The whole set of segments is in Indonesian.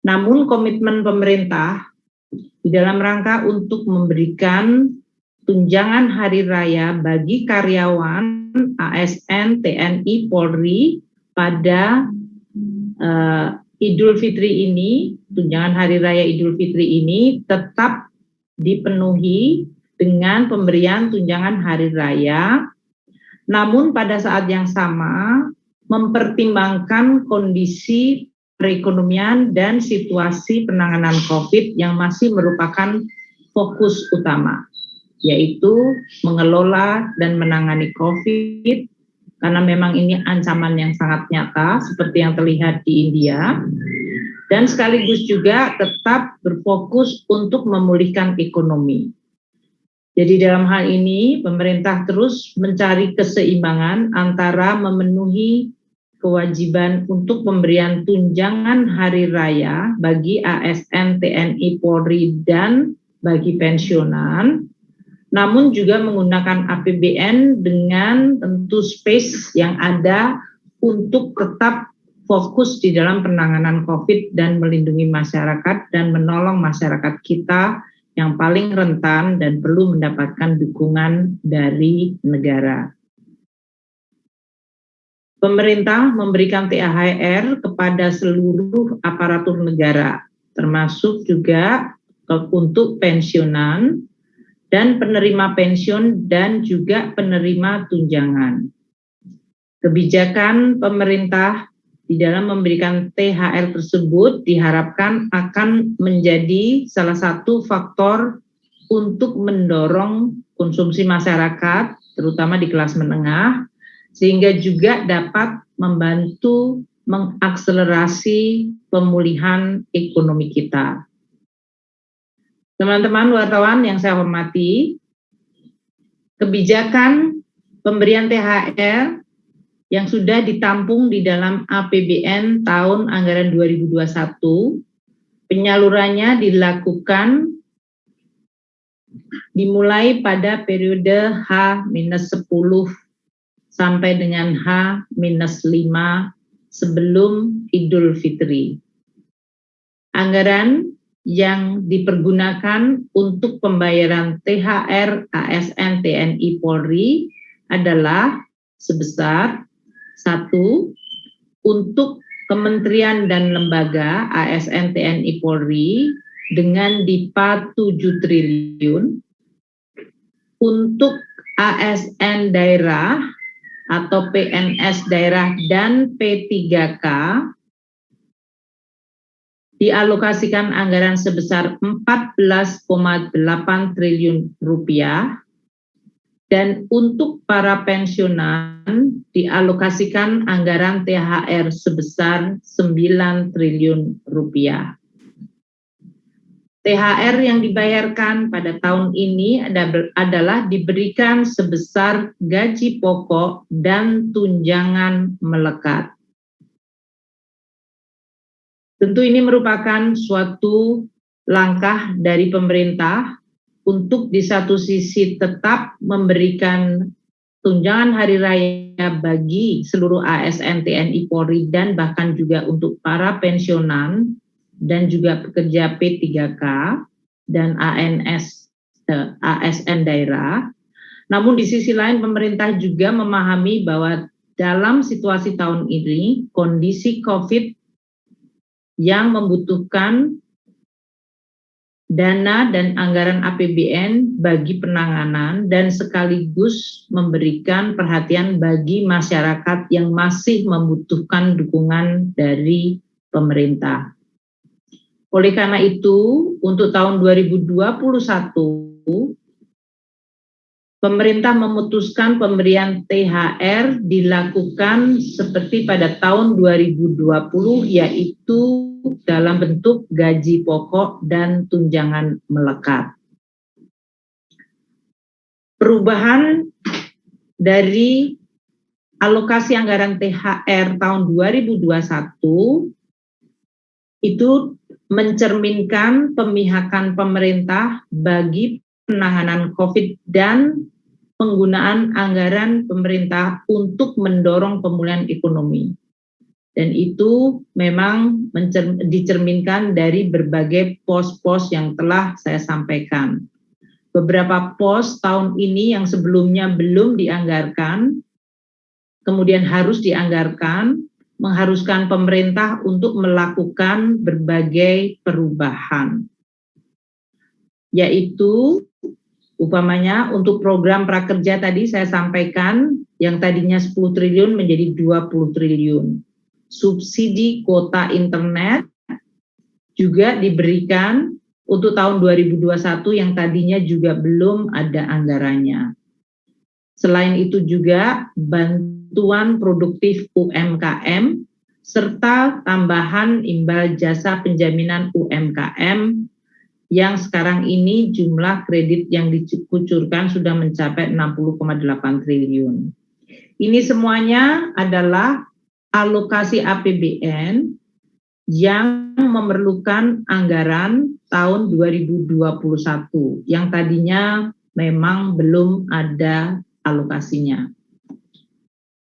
Namun komitmen pemerintah di dalam rangka untuk memberikan tunjangan hari raya bagi karyawan ASN, TNI, Polri pada Idul Fitri ini, tunjangan hari raya Idul Fitri ini tetap dipenuhi dengan pemberian tunjangan hari raya, namun pada saat yang sama mempertimbangkan kondisi perekonomian dan situasi penanganan COVID yang masih merupakan fokus utama, yaitu mengelola dan menangani COVID, karena memang ini ancaman yang sangat nyata seperti yang terlihat di India, dan sekaligus juga tetap berfokus untuk memulihkan ekonomi. Jadi dalam hal ini pemerintah terus mencari keseimbangan antara memenuhi kewajiban untuk pemberian tunjangan hari raya bagi ASN, TNI, Polri, dan bagi pensiunan, namun juga menggunakan APBN dengan tentu space yang ada untuk tetap fokus di dalam penanganan COVID dan melindungi masyarakat dan menolong masyarakat kita yang paling rentan dan perlu mendapatkan dukungan dari negara. Pemerintah memberikan THR kepada seluruh aparatur negara, termasuk juga untuk pensiunan dan penerima pensiun dan juga penerima tunjangan. Kebijakan pemerintah di dalam memberikan THR tersebut diharapkan akan menjadi salah satu faktor untuk mendorong konsumsi masyarakat, terutama di kelas menengah, sehingga juga dapat membantu mengakselerasi pemulihan ekonomi kita. Teman-teman wartawan yang saya hormati, kebijakan pemberian THR yang sudah ditampung di dalam APBN tahun anggaran 2021, penyalurannya dilakukan dimulai pada periode H-10 sampai dengan H-5 sebelum Idul Fitri. Anggaran yang dipergunakan untuk pembayaran THR ASN, TNI, Polri adalah sebesar 1. Untuk kementerian dan lembaga ASN, TNI, Polri dengan DIPA 7 triliun, untuk ASN daerah atau PNS daerah dan P3K dialokasikan anggaran sebesar 14,8 triliun rupiah, dan untuk para pensiunan dialokasikan anggaran THR sebesar 9 triliun rupiah. THR yang dibayarkan pada tahun ini adalah diberikan sebesar gaji pokok dan tunjangan melekat. Tentu ini merupakan suatu langkah dari pemerintah untuk di satu sisi tetap memberikan tunjangan hari raya bagi seluruh ASN, TNI, Polri, dan bahkan juga untuk para pensiunan dan juga pekerja P3K dan ASN daerah. Namun di sisi lain pemerintah juga memahami bahwa dalam situasi tahun ini kondisi COVID yang membutuhkan dana dan anggaran APBN bagi penanganan dan sekaligus memberikan perhatian bagi masyarakat yang masih membutuhkan dukungan dari pemerintah. Oleh karena itu, untuk tahun 2021, pemerintah memutuskan pemberian THR dilakukan seperti pada tahun 2020, yaitu dalam bentuk gaji pokok dan tunjangan melekat. Perubahan dari alokasi anggaran THR tahun 2021 itu mencerminkan pemihakan pemerintah bagi penanganan COVID dan penggunaan anggaran pemerintah untuk mendorong pemulihan ekonomi. Dan itu memang dicerminkan dari berbagai pos-pos yang telah saya sampaikan. Beberapa pos tahun ini yang sebelumnya belum dianggarkan, kemudian harus dianggarkan, mengharuskan pemerintah untuk melakukan berbagai perubahan. Yaitu, umpamanya untuk program prakerja tadi saya sampaikan, yang tadinya 10 triliun menjadi 20 triliun. Subsidi kuota internet juga diberikan untuk tahun 2021 yang tadinya juga belum ada anggarannya. Selain itu juga bantuan produktif UMKM serta tambahan imbal jasa penjaminan UMKM yang sekarang ini jumlah kredit yang dikucurkan sudah mencapai 60,8 triliun. Ini semuanya adalah alokasi APBN yang memerlukan anggaran tahun 2021 yang tadinya memang belum ada alokasinya.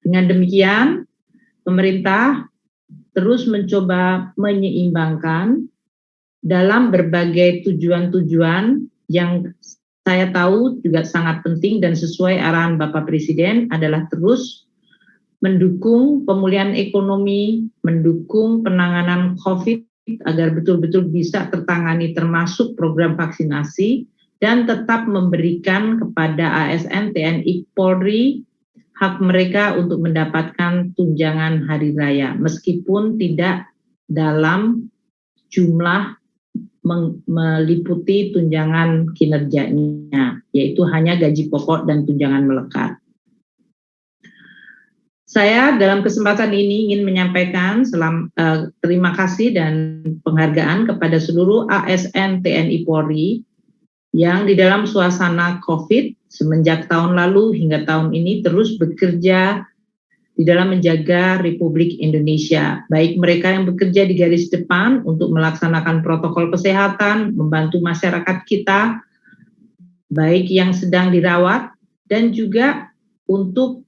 Dengan demikian, pemerintah terus mencoba menyeimbangkan dalam berbagai tujuan-tujuan yang saya tahu juga sangat penting dan sesuai arahan Bapak Presiden adalah terus mendukung pemulihan ekonomi, mendukung penanganan COVID agar betul-betul bisa tertangani termasuk program vaksinasi dan tetap memberikan kepada ASN, TNI, Polri hak mereka untuk mendapatkan tunjangan hari raya meskipun tidak dalam jumlah meliputi tunjangan kinerjanya, yaitu hanya gaji pokok dan tunjangan melekat. Saya dalam kesempatan ini ingin menyampaikan terima kasih dan penghargaan kepada seluruh ASN TNI Polri yang di dalam suasana COVID semenjak tahun lalu hingga tahun ini terus bekerja di dalam menjaga Republik Indonesia. Baik mereka yang bekerja di garis depan untuk melaksanakan protokol kesehatan, membantu masyarakat kita, baik yang sedang dirawat, dan juga untuk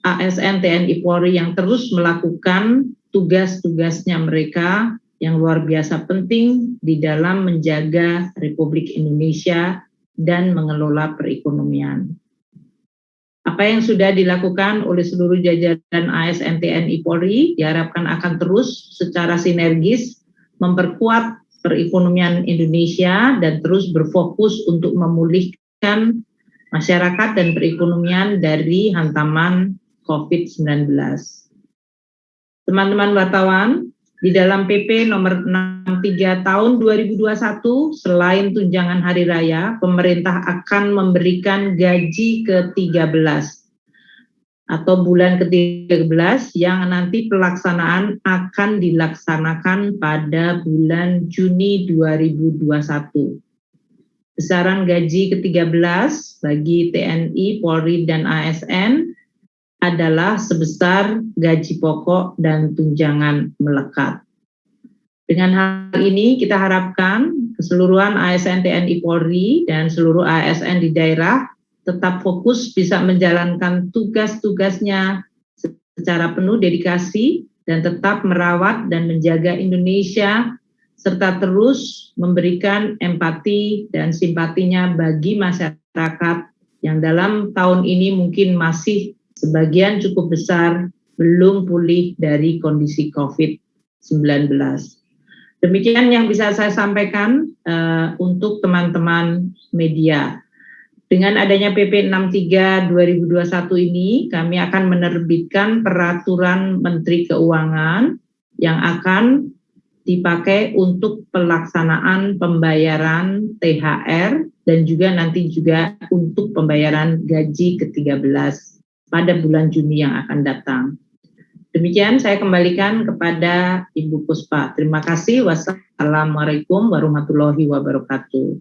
ASN TNI Polri yang terus melakukan tugas-tugasnya mereka yang luar biasa penting di dalam menjaga Republik Indonesia dan mengelola perekonomian. Apa yang sudah dilakukan oleh seluruh jajaran ASN TNI Polri diharapkan akan terus secara sinergis memperkuat perekonomian Indonesia dan terus berfokus untuk memulihkan masyarakat dan perekonomian dari hantaman COVID-19. Teman-teman wartawan, di dalam PP nomor 63 tahun 2021, selain tunjangan hari raya, pemerintah akan memberikan gaji ke-13 atau bulan ke-13 yang nanti pelaksanaan akan dilaksanakan pada bulan Juni 2021. Besaran gaji ke-13 bagi TNI, Polri, dan ASN adalah sebesar gaji pokok dan tunjangan melekat. Dengan hal ini kita harapkan keseluruhan ASN TNI Polri dan seluruh ASN di daerah tetap fokus bisa menjalankan tugas-tugasnya secara penuh dedikasi dan tetap merawat dan menjaga Indonesia serta terus memberikan empati dan simpatinya bagi masyarakat yang dalam tahun ini mungkin masih sebagian cukup besar belum pulih dari kondisi COVID-19. Demikian yang bisa saya sampaikan untuk teman-teman media. Dengan adanya PP 63 2021 ini, kami akan menerbitkan peraturan Menteri Keuangan yang akan dipakai untuk pelaksanaan pembayaran THR dan juga nanti juga untuk pembayaran gaji ke-13 pada bulan Juni yang akan datang. Demikian saya kembalikan kepada Ibu Puspa. Terima kasih. Wassalamualaikum warahmatullahi wabarakatuh.